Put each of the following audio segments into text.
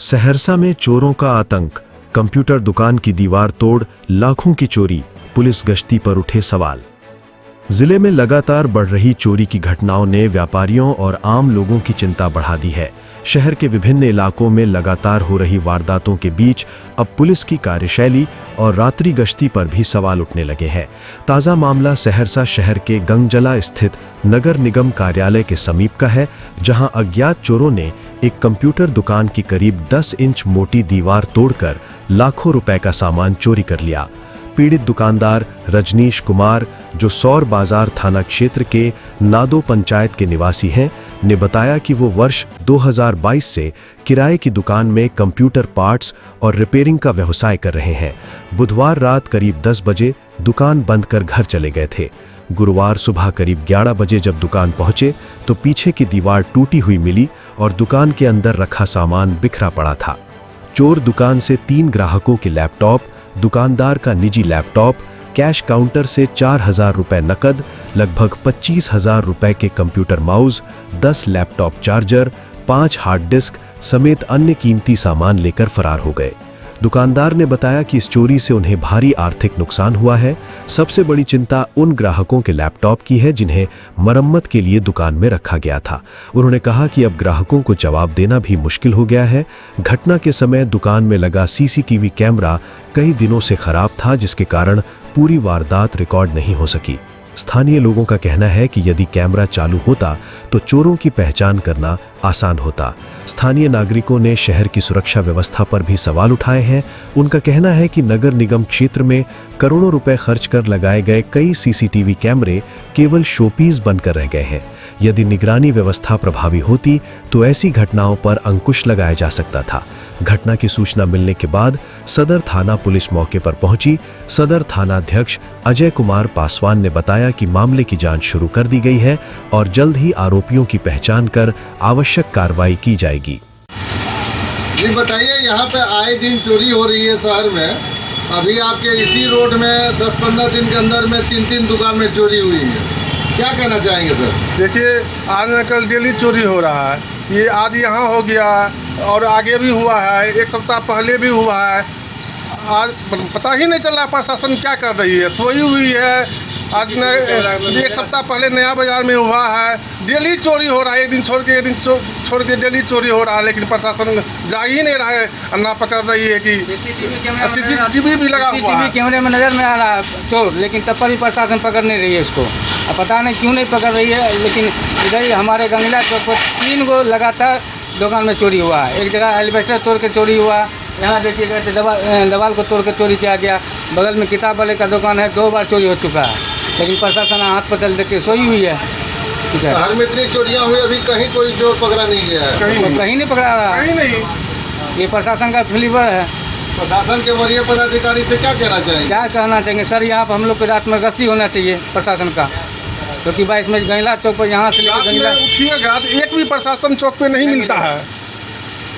सहरसा में चोरों का आतंक, कंप्यूटर दुकान की दीवार तोड़ लाखों की चोरी, पुलिस गश्ती पर उठे सवाल। जिले में लगातार बढ़ रही चोरी की घटनाओं ने व्यापारियों और आम लोगों की चिंता बढ़ा दी है। शहर के विभिन्न इलाकों में लगातार हो रही वारदातों के बीच अब पुलिस की कार्यशैली और रात्रि गश्ती पर भी सवाल उठने लगे हैं। ताज़ा मामला सहरसा शहर के गंगजला स्थित नगर निगम कार्यालय के समीप का है, जहां अज्ञात चोरों ने एक कंप्यूटर दुकान की करीब 10 इंच मोटी दीवार तोड़कर लाखों रुपए का सामान चोरी कर लिया। पीड़ित दुकानदार रजनीश कुमार, जो सौर बाजार थाना क्षेत्र के नादो पंचायत के निवासी हैं, ने बताया कि वो वर्ष 2022 से किराए की दुकान में कंप्यूटर पार्ट्स और रिपेयरिंग का व्यवसाय कर रहे हैं। बुधवार रात करीब 10 बजे दुकान बंद कर घर चले गए थे। गुरुवार सुबह करीब 11 बजे जब दुकान पहुंचे तो पीछे की दीवार टूटी हुई मिली और दुकान के अंदर रखा सामान बिखरा पड़ा था। चोर दुकान से 3 ग्राहकों के लैपटॉप, दुकानदार का निजी लैपटॉप, कैश काउंटर से 4,000 रुपए नकद, लगभग 25,000 रुपए के computer mouse, 10 laptop charger, 5 hard disk समेत अन्य कीमती सामान लेकर फरार हो गए। दुकानदार ने बताया कि इस चोरी से उन्हें भारी आर्थिक नुकसान हुआ है। सबसे बड़ी चिंता उन ग्राहकों के लैपटॉप की है जिन्हें मरम्मत के लिए दुकान में रखा गया था। उन्होंने कहा कि अब ग्राहकों को जवाब देना भी मुश्किल हो गया है। घटना के समय दुकान में लगा सीसीटीवी कैमरा कई दिनों से खराब था, जिसके कारण पूरी वारदात रिकॉर्ड नहीं हो सकी। स्थानीय लोगों का कहना है कि यदि कैमरा चालू होता तो चोरों की पहचान करना आसान होता। स्थानीय नागरिकों ने शहर की सुरक्षा व्यवस्था पर भी सवाल उठाए हैं। उनका कहना है कि नगर निगम क्षेत्र में करोड़ों रुपए खर्च कर लगाए गए कई सीसीटीवी कैमरे केवल शोपीस बनकर रह गए हैं। यदि निगरानी व्यवस्था प्रभावी होती तो ऐसी घटनाओं पर अंकुश लगाया जा सकता था। घटना की सूचना मिलने के बाद सदर थाना पुलिस मौके पर पहुंची। सदर थानाध्यक्ष अजय कुमार पासवान ने बताया कि मामले की जांच शुरू कर दी गई है और जल्द ही आरोपियों की पहचान कर आवश्यक कार्रवाई की जाएगी। जी बताइए, यहाँ पे आए दिन चोरी हो रही है शहर में। अभी आपके इसी रोड में 10-15 दिन के अंदर में 3 दुकान में चोरी हुई है। क्या कहना चाहेंगे सर? देखिए, आज न कल डेली चोरी हो रहा है। ये आज यहाँ हो गया और आगे भी हुआ है, 1 सप्ताह पहले भी हुआ है। आज पता ही नहीं चल रहा प्रशासन क्या कर रही है, सोई हुई है। आज न 1 सप्ताह पहले नया बाजार में हुआ है, डेली चोरी हो रहा है। एक दिन छोड़ के एक दिन छोड़ के डेली चोरी हो रहा है, लेकिन प्रशासन जा ही नहीं रहा है, ना पकड़ रही है कि सीसीटीवी भी लगा हुआ है। कैमरे में नज़र में आ रहा है चोर, लेकिन तब पर भी प्रशासन पकड़ नहीं रही है इसको। अब पता नहीं क्यों नहीं पकड़ रही है, लेकिन इधर ही हमारे गंगला चौक पर 3 गो लगातार दुकान में चोरी हुआ है। एक जगह एलिवेटर तोड़ के चोरी हुआ, यहाँ देखिएगा दीवार को तोड़ के चोरी किया गया। बगल में किताब वाले का दुकान है, 2 बार चोरी हो चुका है, लेकिन प्रशासन हाथ पतल देख के सोई हुई है। ठीक है, शहर में इतनी चोरियाँ हुई, अभी कहीं कोई चोर पकड़ा नहीं गया है। कहीं नहीं पकड़ा रहा, कहीं नहीं। ये प्रशासन का फ्लेवर है। प्रशासन के वरीय पदाधिकारी से क्या कहना चाहेंगे? क्या कहना चाहेंगे सर, यहाँ पर हम लोग को रात में गश्ती होना चाहिए प्रशासन का, क्योंकि 22 में गंगला चौक पर यहाँ से गंगला उठिएगा तो एक भी प्रशासन चौक पे नहीं मिलता है।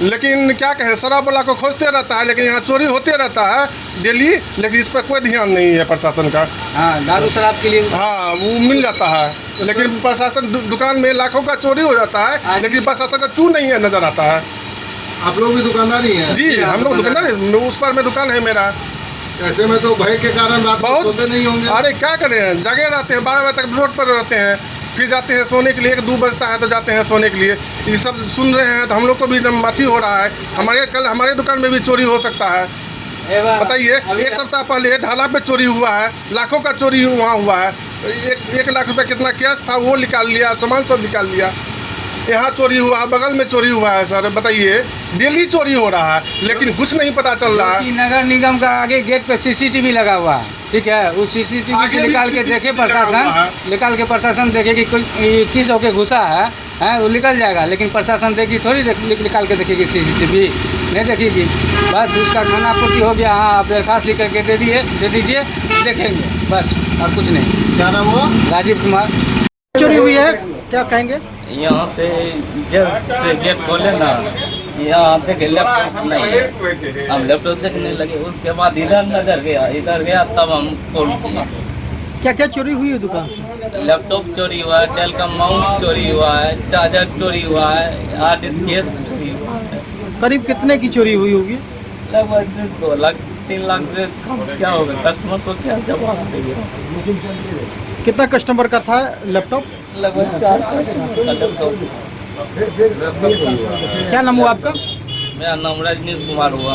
लेकिन क्या कहें, शराब वाला को खोजते रहता है, लेकिन यहाँ चोरी होते रहता है डेली, लेकिन इस पर कोई ध्यान नहीं है प्रशासन का। हाँ, दारू शराब के लिए हाँ वो मिल जाता है, लेकिन प्रशासन दुकान में लाखों का चोरी हो जाता है, लेकिन प्रशासन का चू नहीं है, नजर आता है। आप लोग भी दुकानदार ही हैं? जी, हम लोग दुकानदार, उस पर में दुकान है मेरा। ऐसे में तो भय के कारण रात को सोते नहीं होंगे। अरे क्या करें, जगे रहते हैं, 12 बजे तक रोड पर रहते हैं, फिर जाते हैं सोने के लिए। 1-2 बजता है तो जाते हैं सोने के लिए। ये सब सुन रहे हैं तो हम लोग को भी मची हो रहा है। कल हमारे दुकान में भी चोरी हो सकता है। बताइए, 1 सप्ताह पहले ढाला पे चोरी हुआ है, लाखों का चोरी वहाँ हुआ है। 1 लाख रुपये कितना कैश था वो निकाल लिया, सामान सब निकाल लिया। यहाँ चोरी हुआ है, बगल में चोरी हुआ है। सर बताइए, डेली चोरी हो रहा है, लेकिन कुछ नहीं पता चल रहा है। नगर निगम का आगे गेट पे सीसीटीवी लगा हुआ है, ठीक है, उस सीसीटीवी से निकाल के देखे प्रशासन देखे कि कोई किस होके घुसा है वो निकल जाएगा, लेकिन प्रशासन देखी थोड़ी निकाल के देखेगी सीसीटीवी, नहीं देखेगी। बस उसका खाना पूर्ति हो गया, हाँ आप दरखास्त लिख करके दे दीजिए, देखेंगे बस, और कुछ नहीं। क्या नाम हुआ? राजीव कुमार। चोरी हुई है, क्या कहेंगे? यहाँ से जस्ट से गेट खोले ना, यहाँ देखे लैपटॉप नहीं है। हम लैपटॉप देखने लगे, उसके बाद इधर नजर गया तब हम खोल किए। क्या क्या चोरी हुई है दुकान से? लैपटॉप चोरी हुआ है, डेल का माउस चोरी हुआ है, चार्जर चोरी हुआ है, हार्ड डिस्क केस चोरी हुआ है। करीब कितने की चोरी हुई होगी? लगभग 2 लाख 3 लाख से कम क्या होगा, कस्टमर को क्या जवाब देंगे। कितना कस्टमर का था लैपटॉप? लगभग 4 कस्टमर का लैपटॉप। क्या नाम हुआ आपका? मेरा नाम रजनीश कुमार हुआ।